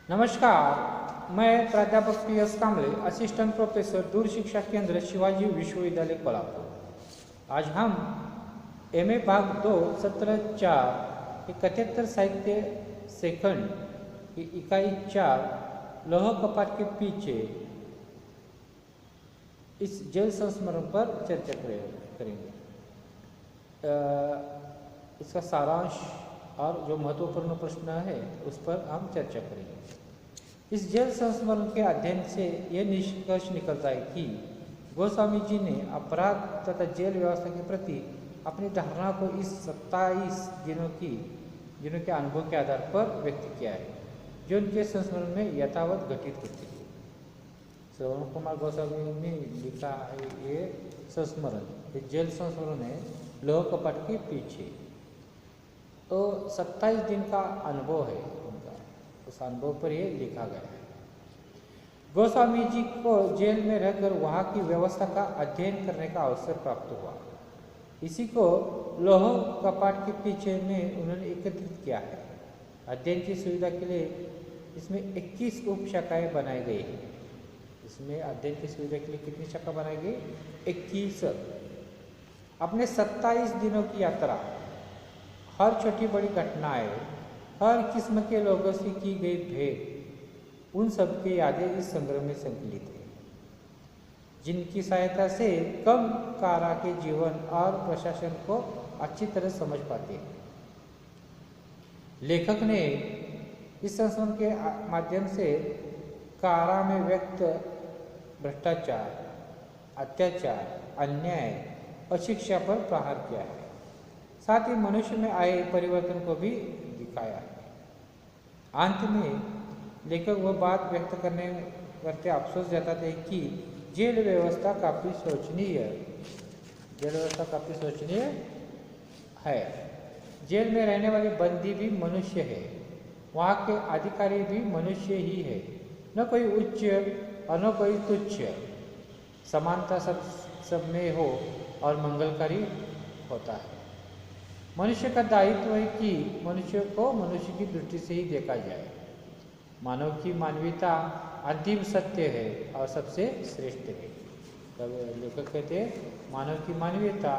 नमस्कार, मैं प्राध्यापक P S Kamble, assistant professor दूर शिक्षा केंद्र शिवाजी विश्वविद्यालय कोल्हापुर। आज हम एमए भाग 2 सत्र 4 के कथेतर साहित्य सेकंड की इकाई 4 लोह कपाट के पीछे इस जेल संस्मरण पर चर्चा करेंगे। इसका सारांश और जो महत्वपूर्ण प्रश्न है उस पर हम चर्चा करेंगे। इस जेल संस्मरण के अध्ययन से यह निष्कर्ष निकलता है कि गोस्वामी जी ने अपराध तथा जेल व्यवस्था के प्रति अपनी धारणा को इस 27 दिनों के अनुभव के आधार पर व्यक्त किया है, जो उनके संस्मरण में यथावत घटित होती है। श्रवण कुमार गोस्वामी ने लिखा है ये संस्मरण, ये जेल संस्मरण है लोह कपाट के पीछे। तो 27 दिन का अनुभव है उनका, उस अनुभव पर ये लिखा गया है। गोस्वामी जी को जेल में रहकर वहाँ की व्यवस्था का अध्ययन करने का अवसर प्राप्त हुआ। इसी को लोह कपाट के पीछे में उन्होंने एकत्रित किया है। अध्ययन की सुविधा के लिए इसमें 21 उप शाखाएँ बनाई गई हैं। इसमें अध्ययन की सुविधा के लिए कितनी शाखा बनाई गई? 21। अपने 27 दिनों की यात्रा, हर छोटी बड़ी घटनाएं, हर किस्म के लोगों से की गई भेंट, उन सब की यादें इस संग्रह में संकलित है, जिनकी सहायता से कम कारा के जीवन और प्रशासन को अच्छी तरह समझ पाते हैं। लेखक ने इस संस्मरण के माध्यम से कारा में व्यक्त भ्रष्टाचार, अत्याचार, अन्याय, अशिक्षा पर प्रहार किया है। साथ ही मनुष्य में आए परिवर्तन को भी दिखाया है। अंत में लेखक वह बात व्यक्त करते अफसोस जताते हैं कि जेल व्यवस्था काफ़ी शोचनीय है। जेल में रहने वाले बंदी भी मनुष्य है, वहाँ के अधिकारी भी मनुष्य ही है। न कोई उच्च और न कोई तुच्छ, समानता सब में हो और मंगलकारी होता है। मनुष्य का दायित्व है कि मनुष्य को मनुष्य की दृष्टि से ही देखा जाए। मानव की मानवीयता अंतिम सत्य है और सबसे श्रेष्ठ है। तब लेखक कहते हैं मानव की मानवीयता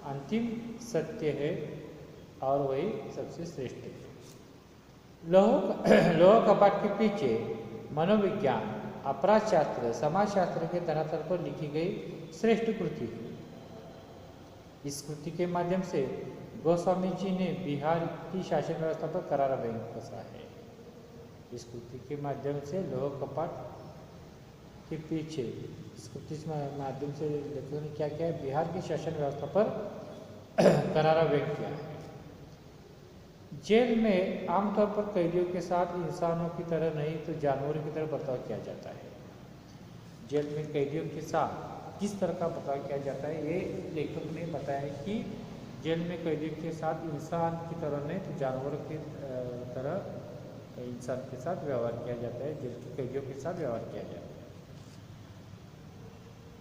अंतिम सत्य है और वही सबसे श्रेष्ठ है। लोह कपाट के पीछे मनोविज्ञान, अपराध शास्त्र, समाजशास्त्र के धरातल पर लिखी गई श्रेष्ठ कृति है। इस कृति के माध्यम से गोस्वामी जी ने बिहार की शासन व्यवस्था पर करारा बैंक कसा है। इस कृति के माध्यम से लोह कपाट के पीछे, इस कृति के माध्यम से लेखकों ने क्या किया है? बिहार की शासन व्यवस्था पर करारा व्यक्त किया है। जेल में आमतौर पर कैदियों के साथ इंसानों की तरह नहीं तो जानवरों की तरह बर्ताव किया जाता है। जेल में कैदियों के साथ किस तरह का बर्ताव किया जाता है, ये लेखक ने बताया कि जेल में कैदियों के साथ इंसान की तरह नहीं तो जानवरों की तरह इंसान के साथ व्यवहार किया जाता है, जेल के कैदियों के साथ व्यवहार किया जाता है।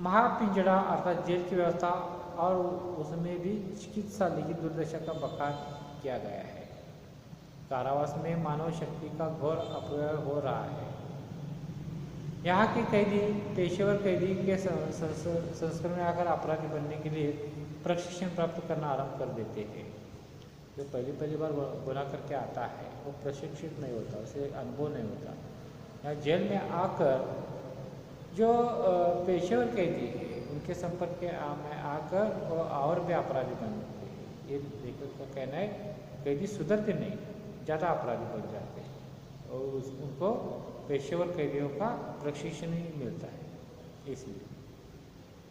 महापिंजड़ा अर्थात जेल की व्यवस्था और उसमें भी चिकित्सालय की दुर्दशा का बखान किया गया है। कारावास में मानव शक्ति का घोर अपव्यय हो रहा है। यहाँ के कैदी पेशेवर कैदी के संस्करण में आकर अपराधी बनने के लिए प्रशिक्षण प्राप्त करना आरंभ कर देते हैं। जो पहली बार गुनाह करके आता है वो प्रशिक्षित नहीं होता, उसे अनुभव नहीं होता। यहाँ जेल में आकर जो पेशेवर कैदी है उनके संपर्क में आकर वो और भी अपराधी बनते हैं। ये लेखक का कहना है कैदी सुधरते नहीं, ज़्यादा अपराधी बन जाते हैं और उनको पेशेवर कैदियों का प्रशिक्षण ही मिलता है। इसलिए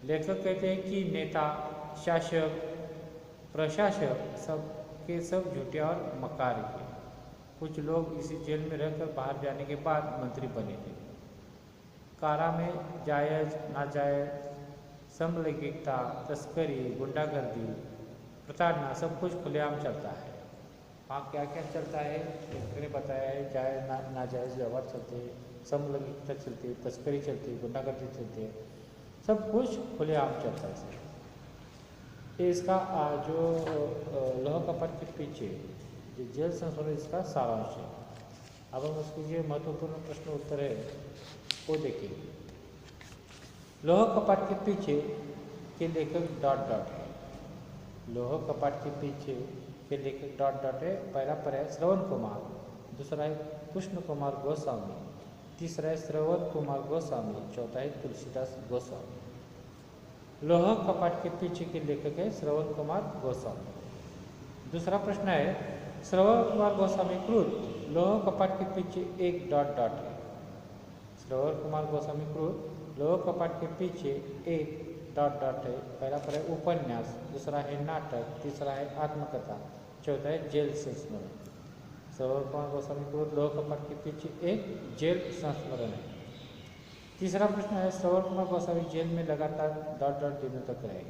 लेखक कहते हैं कि नेता, शासक, प्रशासक सब झूठे और मकार हैं। कुछ लोग इसी जेल में रहकर बाहर जाने के बाद मंत्री बने थे। कारा में जायज नाजायज समलैंगिकता, तस्करी, गुंडागर्दी, प्रताड़ना सब कुछ खुलेआम चलता है। वहाँ क्या क्या चलता है लेखक ने बताया है। जायज नाजायज व्यवहार चलते हैं, समलैंगिकता चलती है, तस्करी चलती है, गुंडागर्दी चलती है, सब कुछ खुलेआम चलता है। इसका जो लोह कपाट के पीछे जो जेल संस्मरण इसका सारांश है। अब हम उसके जो महत्वपूर्ण प्रश्न उत्तर है वो देखेंगे। लोह कपाट के पीछे के लेखक डॉट डॉट है। लोह कपाट के पीछे के लेखक डॉट डॉट है। पहला पर है श्रवण कुमार, दूसरा है कृष्ण कुमार गोस्वामी, तीसरा है श्रवण कुमार गोस्वामी, चौथा है तुलसीदास गोस्वामी। लोह कपाट के पीछे के लेखक है श्रवण कुमार गोस्वामी। दूसरा प्रश्न है श्रवण कुमार गोस्वामी कृत लोह कपाट के पीछे एक डॉट डॉट है। श्रवण कुमार गोस्वामी कृत लोह कपाट के पीछे एक डॉट डॉट है। पहला पर है उपन्यास, दूसरा है नाटक, तीसरा है आत्मकथा, चौथा है जेल संस्मरण। श्रवण कुमार गोस्वामी कृत लोह कपाट के पीछे एक जेल संस्मरण है। तीसरा प्रश्न है श्रवण कुमार गोस्वामी जेल में लगातार डॉट डॉट दिनों तक रहे।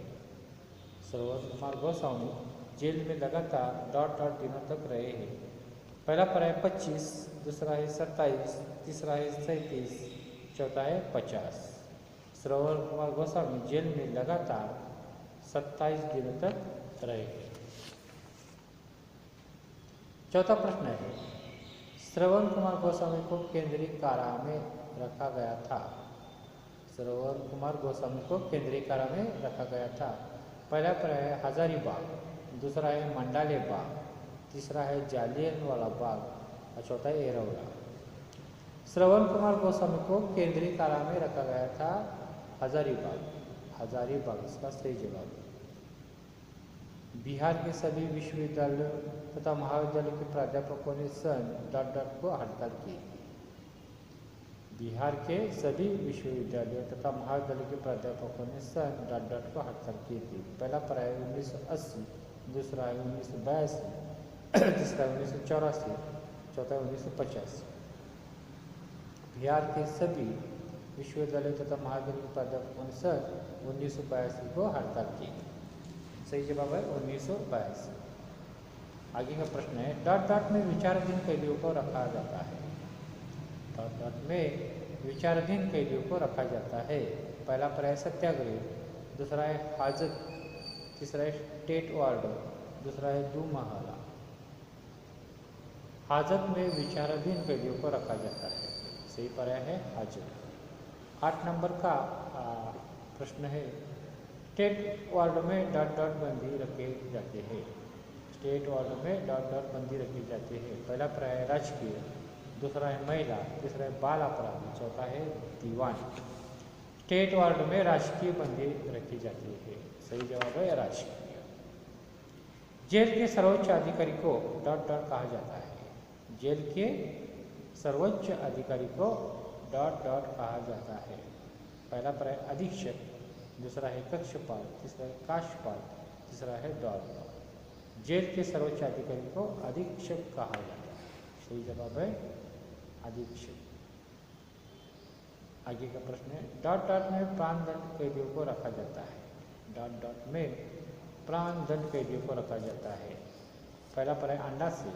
श्रवण कुमार गोस्वामी जेल में लगातार डॉट डॉट दिनों तक रहे हैं। पहला पर है 25, दूसरा है 27, तीसरा है 37, चौथा है 50। श्रवण कुमार गोस्वामी जेल में लगातार 27 दिनों तक रहे। चौथा प्रश्न है श्रवण कुमार गोस्वामी को केंद्रीय कारा में रखा गया था। श्रवण कुमार गोस्वामी को केंद्रीय कारा में रखा गया था। पहला पर है हजारीबाग, दूसरा है मंडाले बाग, तीसरा है जालियनवाला बाग और चौथा है एरौला। श्रवण कुमार गोस्वामी को केंद्रीय कारा में रखा गया था हजारीबाग। हजारीबाग इसका सही जवाब है। बिहार के सभी विश्वविद्यालयों तथा महाविद्यालयों के प्राध्यापकों ने सन डॉट डॉट को हड़ताल की। बिहार के सभी विश्वविद्यालयों तथा महाविद्यालयों के प्राध्यापकों ने सन डॉट डॉट को हड़ताल की थी। पहला पर है 1980, दूसरा है 1982, तीसरा है 1984, चौथा है 1985। बिहार के सभी विश्वविद्यालयों तथा महाविद्यालयों के प्राध्यापकों ने सन 1982 को हड़ताल की। सही जवाब है 1982। आगे का प्रश्न है डॉट डॉट में विचाराधीन कैदियों को रखा जाता है। डॉट डॉट में विचाराधीन कैदियों को रखा जाता है। पहला पर है सत्याग्रह, दूसरा है हाजत, तीसरा है स्टेट वार्डर, दूसरा है दुमहला। हाजत में विचाराधीन कैदियों को रखा जाता है। सही पर है हाजत। 8 नंबर का प्रश्न है स्टेट वार्ड में डॉट डॉट बंदी रखे जाते हैं। स्टेट वार्ड में डॉट डॉट बंदी रखी जाती है। पहला पर है राजकीय, दूसरा है महिला, तीसरा है बाल अपराधी, चौथा है दीवान। स्टेट वार्ड में राजकीय बंदी रखी जाती है। सही जवाब है राजकीय। जेल के सर्वोच्च अधिकारी को डॉट डॉट कहा जाता है। जेल के सर्वोच्च अधिकारी को डॉट डॉट कहा जाता है। पहला पर है अधीक्षक, दूसरा है कक्षपाल, तीसरा है काशपाल, तीसरा है डॉट। जेल के सर्वोच्च अधिकारी को अधीक्षक कहा जाता है। सही जवाब है अधीक्षक। आगे का प्रश्न है डॉट डॉट में प्राणदंड कैदियों को रखा जाता है। डॉट डॉट में प्राणदंड कैदियों को रखा जाता है। पहला पर है अंडा से,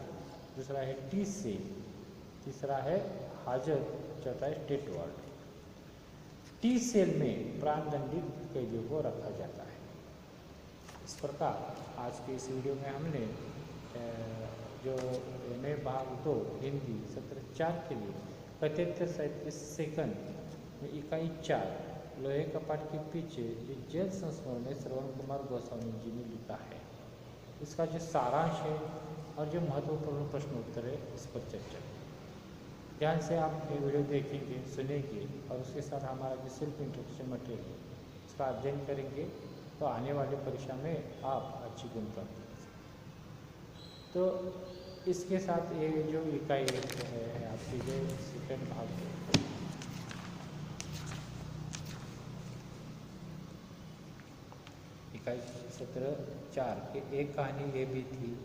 दूसरा है टी से, तीसरा है हाजत, चौथा है स्टेट वार्ड। टी सेल में प्राणदंडित कैदियों को रखा जाता है। इस प्रकार आज के इस वीडियो में हमने जो नए भाग 2 हिंदी सत्र 4 के लिए 75 सेकंड में इकाई 4 लोहे कपाट के पीछे जो जेल संस्मरण में श्रवण कुमार गोस्वामी जी ने लिखा है इसका जो सारांश है और जो महत्वपूर्ण प्रश्न उत्तर है इस पर चर्चा की। ध्यान से आप ये वीडियो देखेंगे, सुनेंगे और उसके साथ हमारा जो सेल्फ इंट्रोडक्शन मटेरियल है उसका अध्ययन करेंगे तो आने वाली परीक्षा में आप अच्छी गुण प्राप्त कर सकते। तो इसके साथ ये जो इकाई है आपकी जो सेकंड भाग है इकाई सत्र 4 के एक कहानी ये भी थी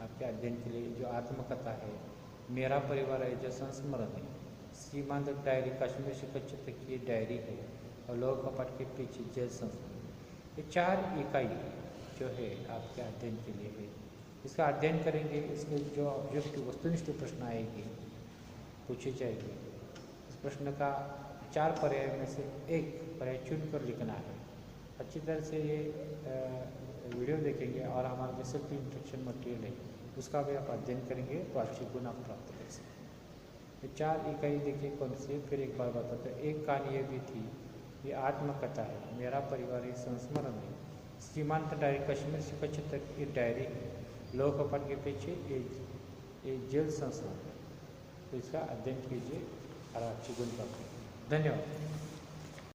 आपके अध्ययन के लिए जो आत्मकथा है मेरा परिवार है जो संस्मरण है, सीमांत डायरी कश्मीर से कच्चे तक की डायरी है और लोह कपाट के पीछे जेल संस्मरण। ये 4 इकाई जो है आपके अध्ययन के लिए है। इसका अध्ययन करेंगे, इसके जो ऑब्जेक्टिव वस्तुनिष्ठ प्रश्न आएगी पूछी जाएगी। इस प्रश्न का 4 पर्याय में से एक पर्याय चुन कर लिखना है। अच्छी तरह से ये वीडियो देखेंगे और हमारा जो सेल्फ इंस्ट्रक्शन मटेरियल है उसका भी आप अध्ययन करेंगे तो अच्छे गुण आप प्राप्त कर सकते हैं। तो 4 इकाई देखिए कौन सी है, फिर एक बार बताते हैं। एक कहानी ये भी थी, ये आत्मकथा है, मेरा परिवार एक संस्मरण है, सीमांत डायरी कश्मीर से 75 की डायरी, लोकपाल के पीछे एक जेल संस्था है। तो इसका अध्ययन कीजिए और अच्छी गुण प्राप्त करें। धन्यवाद।